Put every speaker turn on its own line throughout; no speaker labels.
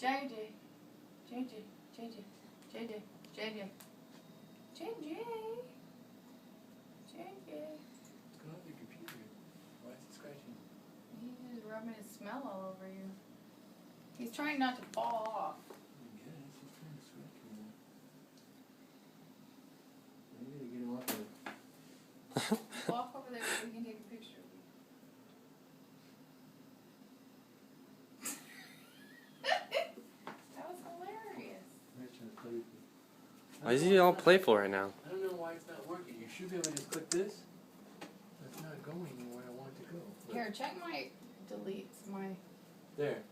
jayjay, jayjay, jayjay, jayjay, jayjay, jayjay, jayjay.
What's going on with your computer? Why is it scratching?
He's rubbing his smell all over you. He's trying not to fall off.
I guess he's trying to scratch me. Maybe to get him off there.
Walk over there so we can take a picture of you. That was hilarious.
I'm just trying to play with you.
Why is he all playful right now?
I don't know why it's not working. You should be able to just click this. It's not going where I want it to go. Look.
Here, check my deletes. My.
There.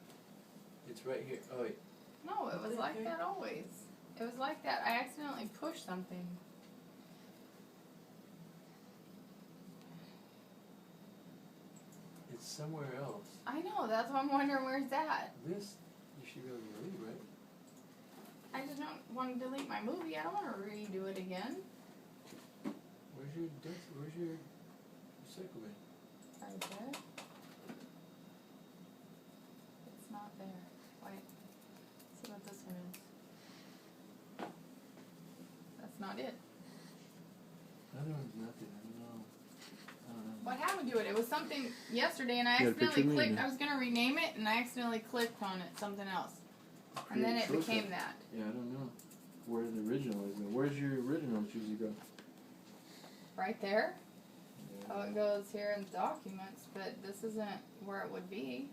It's right here. Oh wait.
No, it was like that always. It was like that. I accidentally pushed something.
It's somewhere else.
I know. That's why I'm wondering where's that.
This you should be able to delete, right?
I just don't want to delete my movie. I don't want to redo it again.
Where's your recycle bin?
Right there. It's not there. Wait. See what this one is. That's not it.
Other one's nothing. I don't know.
What happened to it? It was something yesterday, and I
You got a picture
accidentally
of me,
clicked.
yeah.
I was gonna rename it, and I accidentally clicked on it, something else, and then it became that.
Yeah, I don't know where the original is. Where's your original usually go?
Right there.
Yeah.
Oh, it goes here in documents, but this isn't where it would be.